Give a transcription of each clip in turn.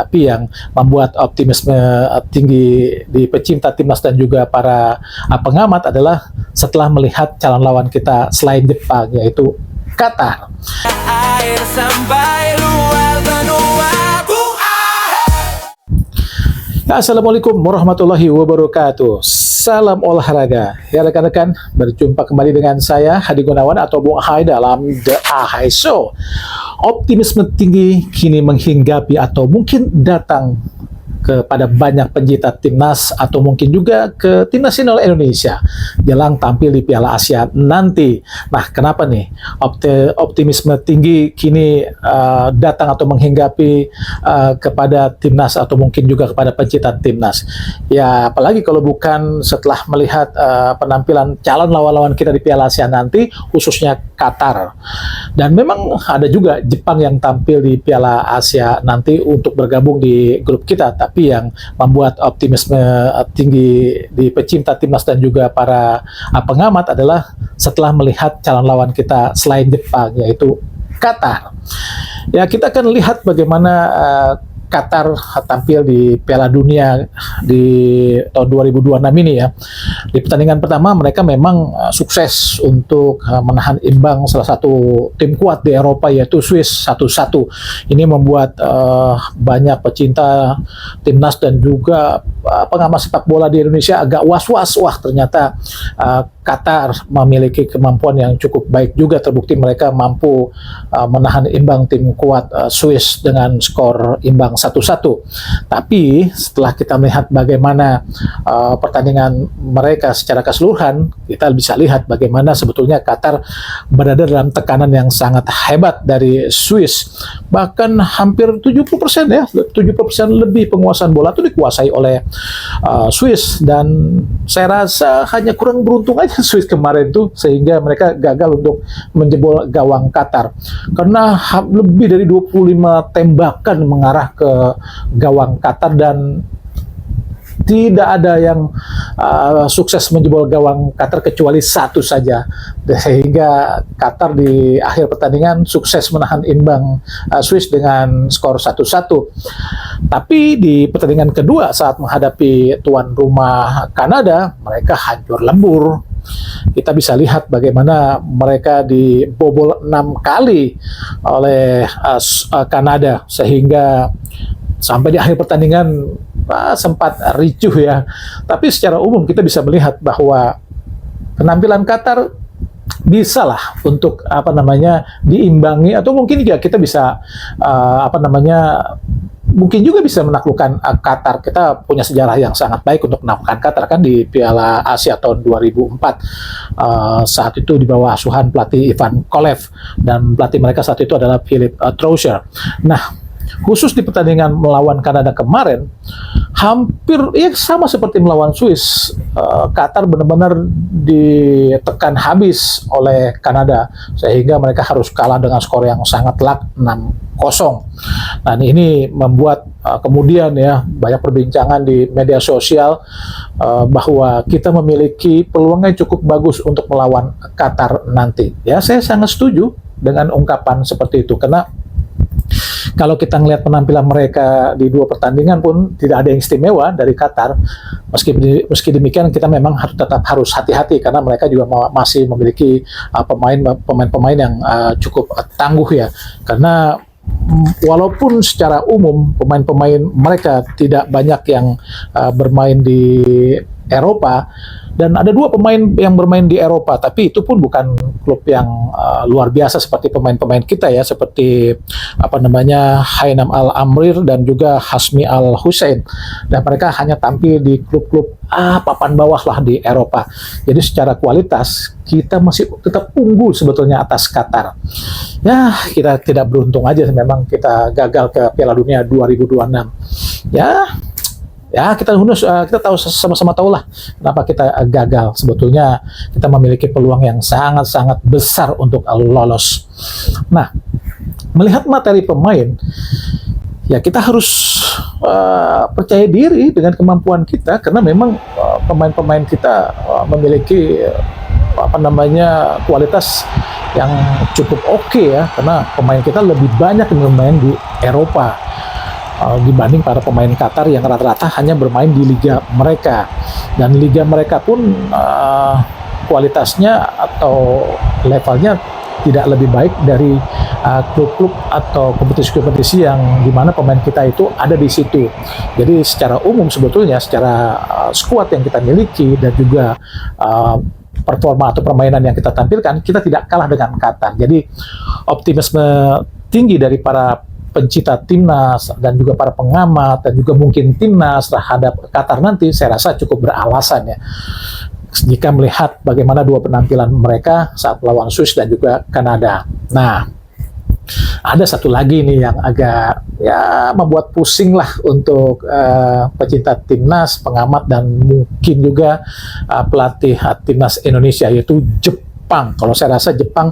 Tapi yang membuat optimisme tinggi di pecinta timnas dan juga para pengamat adalah setelah melihat calon lawan kita selain Jepang, yaitu Qatar. Assalamualaikum warahmatullahi wabarakatuh. Salam olahraga. Ya rekan-rekan, berjumpa kembali dengan saya Hadi Gunawan atau Bung Ahai dalam The Ahai Show. Optimisme tinggi kini menghinggapi atau mungkin datang kepada banyak pencinta timnas atau mungkin juga ke timnas nasional Indonesia jelang tampil di Piala Asia nanti. Nah, kenapa nih optimisme tinggi kini datang atau menghinggapi kepada timnas atau mungkin juga kepada pencinta timnas? Ya, apalagi kalau bukan setelah melihat penampilan calon lawan-lawan kita di Piala Asia nanti, khususnya Qatar. Dan memang ada juga Jepang yang tampil di Piala Asia nanti untuk bergabung di grup kita. Tapi yang membuat optimisme tinggi di pecinta timnas dan juga para pengamat adalah setelah melihat calon lawan kita selain Jepang, yaitu Qatar. Ya, kita akan lihat bagaimana Qatar tampil di Piala Dunia di tahun 2026 ini ya. Di pertandingan pertama mereka memang sukses untuk menahan imbang salah satu tim kuat di Eropa, yaitu Swiss 1-1. Ini membuat banyak pecinta timnas dan juga pengamat sepak bola di Indonesia agak was-was. Wah, ternyata Qatar memiliki kemampuan yang cukup baik juga. Terbukti mereka mampu menahan imbang tim kuat Swiss dengan skor imbang 1-1. Tapi setelah kita melihat bagaimana pertandingan mereka secara keseluruhan, kita bisa lihat bagaimana sebetulnya Qatar berada dalam tekanan yang sangat hebat dari Swiss. Bahkan hampir 70% ya, 70% lebih penguasaan bola itu dikuasai oleh Swiss, dan saya rasa hanya kurang beruntung aja Swiss kemarin tuh sehingga mereka gagal untuk menjebol gawang Qatar, karena lebih dari 25 tembakan mengarah ke gawang Qatar dan tidak ada yang sukses menjebol gawang Qatar kecuali satu saja, sehingga Qatar di akhir pertandingan sukses menahan imbang Swiss dengan skor 1-1. Tapi di pertandingan kedua saat menghadapi tuan rumah Kanada, mereka hancur lebur. Kita bisa lihat bagaimana mereka dibobol 6 kali oleh Kanada, sehingga sampai di akhir pertandingan sempat ricuh ya. Tapi secara umum kita bisa melihat bahwa penampilan Qatar bisa lah untuk diimbangi, atau mungkin juga kita bisa mungkin juga bisa menaklukkan Qatar. Kita punya sejarah yang sangat baik untuk menaklukkan Qatar kan di Piala Asia tahun 2004. Saat itu di bawah asuhan pelatih Ivan Kolev, dan pelatih mereka saat itu adalah Philip Trousseur. Nah, khusus di pertandingan melawan Kanada kemarin, hampir ya sama seperti melawan Swiss, Qatar benar-benar ditekan habis oleh Kanada sehingga mereka harus kalah dengan skor yang sangat telak 6-0. Nah, ini membuat kemudian ya banyak perbincangan di media sosial bahwa kita memiliki peluang yang cukup bagus untuk melawan Qatar nanti. Ya, saya sangat setuju dengan ungkapan seperti itu, karena kalau kita melihat penampilan mereka di dua pertandingan pun tidak ada yang istimewa dari Qatar. Meski demikian, kita memang tetap harus hati-hati karena mereka juga masih memiliki pemain-pemain yang cukup tangguh ya. Karena walaupun secara umum pemain-pemain mereka tidak banyak yang bermain di Eropa, dan ada 2 pemain yang bermain di Eropa, tapi itu pun bukan klub yang luar biasa seperti pemain-pemain kita ya, seperti Hainam Al-Amrir dan juga Hasmi Al-Hussein, dan mereka hanya tampil di klub-klub papan bawah lah di Eropa. Jadi secara kualitas kita masih tetap unggul sebetulnya atas Qatar. Ya, kita tidak beruntung aja memang kita gagal ke Piala Dunia 2026. Ya, kita tahu, sama-sama tahu lah kenapa kita gagal. Sebetulnya kita memiliki peluang yang sangat-sangat besar untuk lolos. Nah, melihat materi pemain, ya kita harus percaya diri dengan kemampuan kita, karena memang pemain-pemain kita memiliki kualitas yang cukup oke ya, karena pemain kita lebih banyak yang bermain di Eropa. dibanding para pemain Qatar yang rata-rata hanya bermain di liga mereka, dan liga mereka pun kualitasnya atau levelnya tidak lebih baik dari klub-klub atau kompetisi-kompetisi yang dimana pemain kita itu ada di situ. Jadi secara umum sebetulnya secara skuad yang kita miliki dan juga performa atau permainan yang kita tampilkan, kita tidak kalah dengan Qatar. Jadi optimisme tinggi dari para pencinta timnas dan juga para pengamat dan juga mungkin timnas terhadap Qatar nanti saya rasa cukup beralasan ya, jika melihat bagaimana dua penampilan mereka saat melawan Swiss dan juga Kanada. Nah, ada satu lagi nih yang agak ya membuat pusing lah untuk pecinta timnas, pengamat dan mungkin juga pelatih timnas Indonesia, yaitu Jepang. Kalau saya rasa Jepang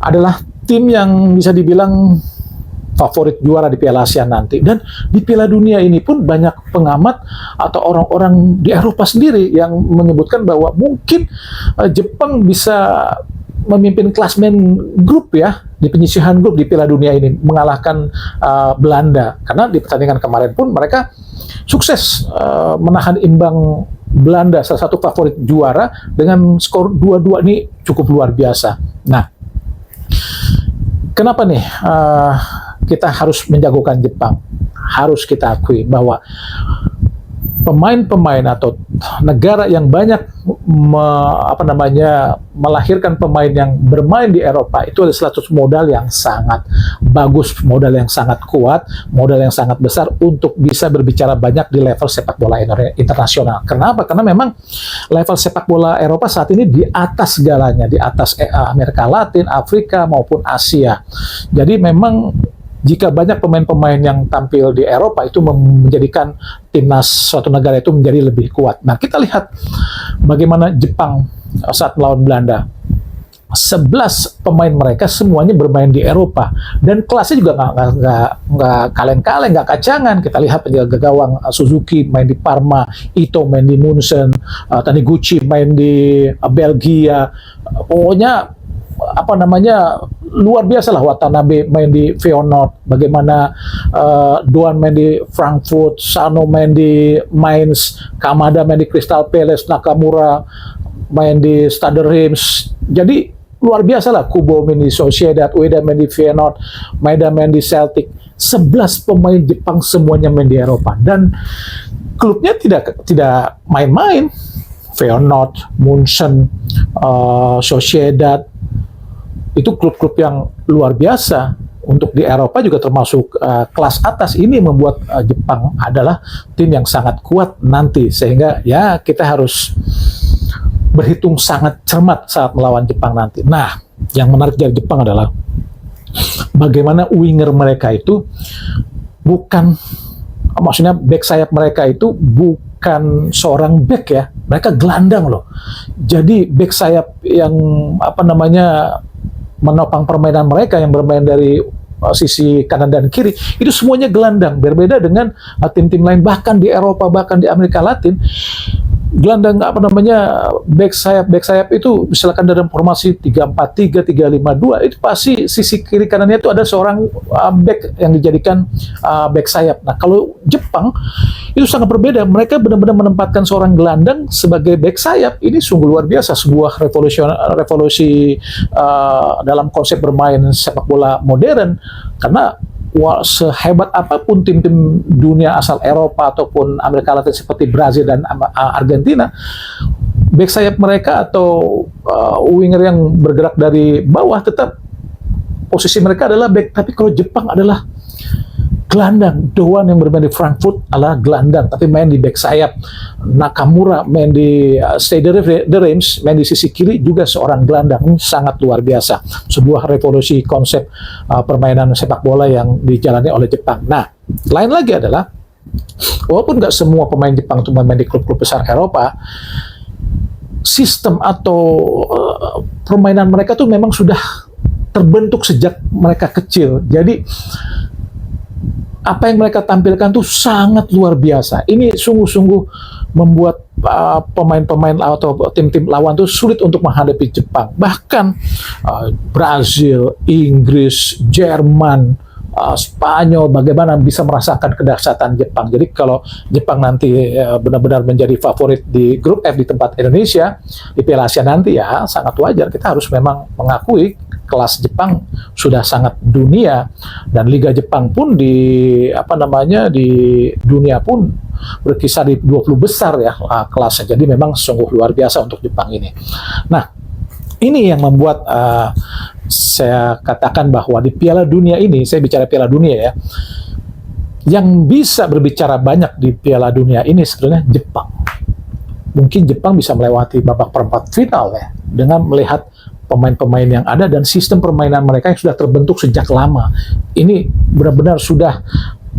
adalah tim yang bisa dibilang favorit juara di Piala Asia nanti, dan di Piala Dunia ini pun banyak pengamat atau orang-orang di Eropa sendiri yang menyebutkan bahwa mungkin Jepang bisa memimpin klasmen grup ya, di penyisihan grup di Piala Dunia ini, mengalahkan Belanda, karena di pertandingan kemarin pun mereka sukses menahan imbang Belanda, salah satu favorit juara, dengan skor 2-2. Ini cukup luar biasa. Nah, kenapa nih kita harus menjagokan Jepang? Harus kita akui bahwa pemain-pemain atau negara yang banyak melahirkan pemain yang bermain di Eropa itu adalah satu modal yang sangat bagus, modal yang sangat kuat, modal yang sangat besar untuk bisa berbicara banyak di level sepak bola internasional. Kenapa? Karena memang level sepak bola Eropa saat ini di atas segalanya, di atas Amerika Latin, Afrika maupun Asia. Jadi memang jika banyak pemain-pemain yang tampil di Eropa itu menjadikan timnas suatu negara itu menjadi lebih kuat. Nah, kita lihat bagaimana Jepang saat melawan Belanda. 11 pemain mereka semuanya bermain di Eropa, dan kelasnya juga nggak kaleng-kaleng, nggak kacangan. Kita lihat penjaga gawang Suzuki main di Parma, Ito main di Munchen, Taniguchi main di Belgia. Pokoknya luar biasa lah. Watanabe main di Feyenoord, bagaimana Doan main di Frankfurt, Sano main di Mainz, Kamada main di Crystal Palace, Nakamura main di Stade Reims. Jadi luar biasa lah. Kubo main di Sociedad, Ueda main di Feyenoord, Maeda main di Celtic. 11 pemain Jepang semuanya main di Eropa, dan klubnya tidak main-main. Feyenoord, Munchen, Sociedad, itu klub-klub yang luar biasa untuk di Eropa, juga termasuk kelas atas. Ini membuat Jepang adalah tim yang sangat kuat nanti, sehingga ya kita harus berhitung sangat cermat saat melawan Jepang nanti. Nah, yang menarik dari Jepang adalah bagaimana winger mereka itu maksudnya back sayap mereka itu bukan seorang back ya, mereka gelandang loh. Jadi back sayap yang menopang permainan mereka yang bermain dari sisi kanan dan kiri itu semuanya gelandang, berbeda dengan tim-tim lain bahkan di Eropa, bahkan di Amerika Latin. Gelandang back sayap itu misalkan dalam formasi 3-4-3, 3-5-2 itu pasti sisi kiri kanannya itu ada seorang back yang dijadikan back sayap. Nah, kalau Jepang itu sangat berbeda, mereka benar-benar menempatkan seorang gelandang sebagai back sayap. Ini sungguh luar biasa, sebuah revolusi dalam konsep bermain sepak bola modern, karena sehebat apapun tim-tim dunia asal Eropa ataupun Amerika Latin seperti Brazil dan Argentina, back sayap mereka atau winger yang bergerak dari bawah tetap posisi mereka adalah back. Tapi kalau Jepang adalah gelandang. Doan yang bermain di Frankfurt adalah gelandang tapi main di back sayap. Nakamura main di Stade Reims, main di sisi kiri juga seorang gelandang. Ini sangat luar biasa, sebuah revolusi konsep permainan sepak bola yang dijalani oleh Jepang. Nah, lain lagi adalah walaupun nggak semua pemain Jepang itu main di klub-klub besar Eropa, sistem atau permainan mereka tuh memang sudah terbentuk sejak mereka kecil. Jadi apa yang mereka tampilkan tuh sangat luar biasa. Ini sungguh-sungguh membuat pemain-pemain atau tim-tim lawan tuh sulit untuk menghadapi Jepang. Bahkan Brazil, Inggris, Jerman, Spanyol, bagaimana bisa merasakan kedahsyatan Jepang. Jadi kalau Jepang nanti benar-benar menjadi favorit di grup F di tempat Indonesia di Piala Asia nanti, ya sangat wajar kita harus memang mengakui kelas Jepang sudah sangat dunia, dan Liga Jepang pun di dunia pun berkisar di 20 besar ya kelasnya. Jadi memang sungguh luar biasa untuk Jepang ini. Nah, ini yang membuat saya katakan bahwa di Piala Dunia ini, saya bicara Piala Dunia ya, yang bisa berbicara banyak di Piala Dunia ini sebenarnya Jepang. Mungkin Jepang bisa melewati babak perempat final ya, dengan melihat pemain-pemain yang ada dan sistem permainan mereka yang sudah terbentuk sejak lama. Ini benar-benar sudah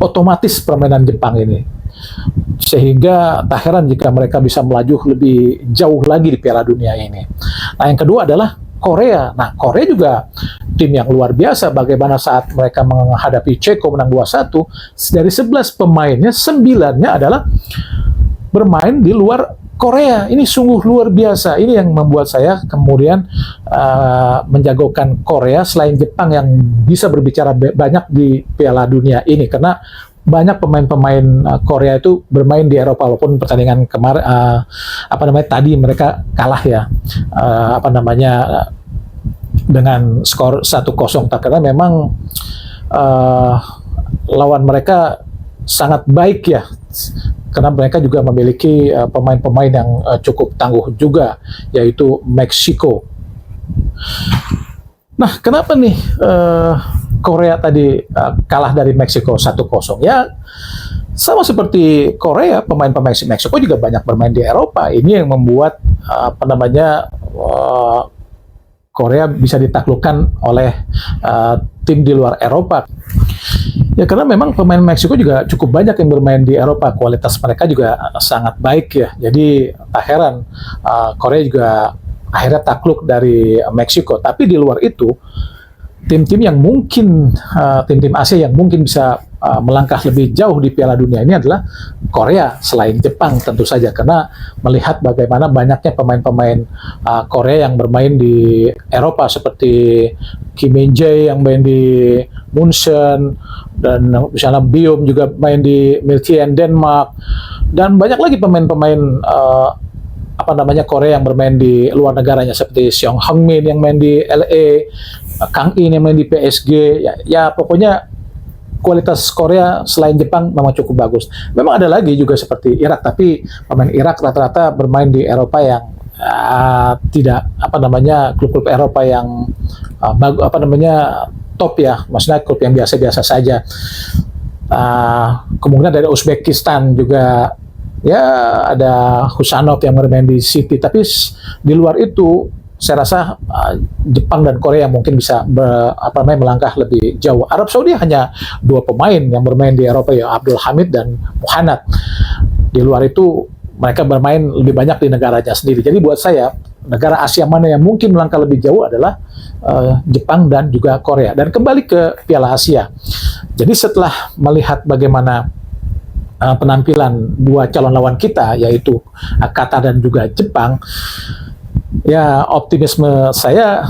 otomatis permainan Jepang ini. Sehingga tak heran jika mereka bisa melaju lebih jauh lagi di Piala Dunia ini. Nah, yang kedua adalah Korea. Nah, Korea juga tim yang luar biasa. Bagaimana saat mereka menghadapi Ceko menang 2-1, dari 11 pemainnya, 9-nya adalah bermain di luar Korea. Ini sungguh luar biasa. Ini yang membuat saya kemudian menjagokan Korea selain Jepang yang bisa berbicara banyak di Piala Dunia ini, karena banyak pemain-pemain Korea itu bermain di Eropa, walaupun pertandingan kemarin tadi mereka kalah ya dengan skor 1-0, karena memang lawan mereka sangat baik ya, karena mereka juga memiliki pemain-pemain yang cukup tangguh juga, yaitu Meksiko. Nah, kenapa nih Korea tadi kalah dari Meksiko 1-0? Ya, sama seperti Korea, pemain-pemain Meksiko juga banyak bermain di Eropa. Ini yang membuat Korea bisa ditaklukkan oleh tim di luar Eropa. Ya, karena memang pemain Meksiko juga cukup banyak yang bermain di Eropa. Kualitas mereka juga sangat baik ya. Jadi tak heran Korea juga akhirnya takluk dari Meksiko. Tapi di luar itu, tim-tim yang mungkin, tim-tim Asia yang mungkin bisa melangkah lebih jauh di Piala Dunia ini adalah Korea, selain Jepang tentu saja, karena melihat bagaimana banyaknya pemain-pemain Korea yang bermain di Eropa, seperti Kim Min-jae yang main di Munchen, dan misalnya Biom juga main di Miltien Denmark, dan banyak lagi pemain-pemain Korea yang bermain di luar negaranya, seperti Seong Heung-min yang main di LA, Kang In yang main di PSG. Ya pokoknya kualitas Korea selain Jepang memang cukup bagus. Memang ada lagi juga seperti Irak, tapi pemain Irak rata-rata bermain di Eropa yang tidak klub-klub Eropa yang top ya, maksudnya klub yang biasa-biasa saja. Kemudian dari Uzbekistan juga ya ada Husanov yang bermain di City, tapi di luar itu saya rasa Jepang dan Korea mungkin bisa melangkah lebih jauh. Arab Saudi hanya 2 pemain yang bermain di Eropa, ya Abdul Hamid dan Muhannad. Di luar itu mereka bermain lebih banyak di negaranya sendiri. Jadi buat saya, negara Asia mana yang mungkin melangkah lebih jauh adalah Jepang dan juga Korea. Dan kembali ke Piala Asia. Jadi setelah melihat bagaimana penampilan 2 calon lawan kita, yaitu Qatar dan juga Jepang, ya optimisme saya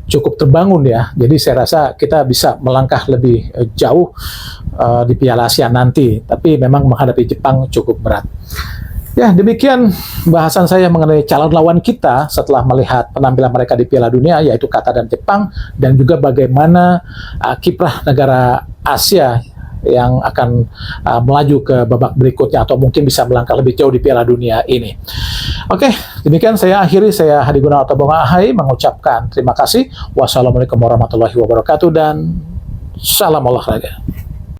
cukup terbangun ya. Jadi saya rasa kita bisa melangkah lebih jauh di Piala Asia nanti. Tapi memang menghadapi Jepang cukup berat. Ya, demikian bahasan saya mengenai calon lawan kita setelah melihat penampilan mereka di Piala Dunia, yaitu Qatar dan Jepang, dan juga bagaimana kiprah negara Asia yang akan melaju ke babak berikutnya atau mungkin bisa melangkah lebih jauh di Piala Dunia ini. Oke, demikian saya akhiri. Saya Hadi Gunawan atau Bung Ahai mengucapkan terima kasih. Wassalamualaikum warahmatullahi wabarakatuh dan salam olahraga.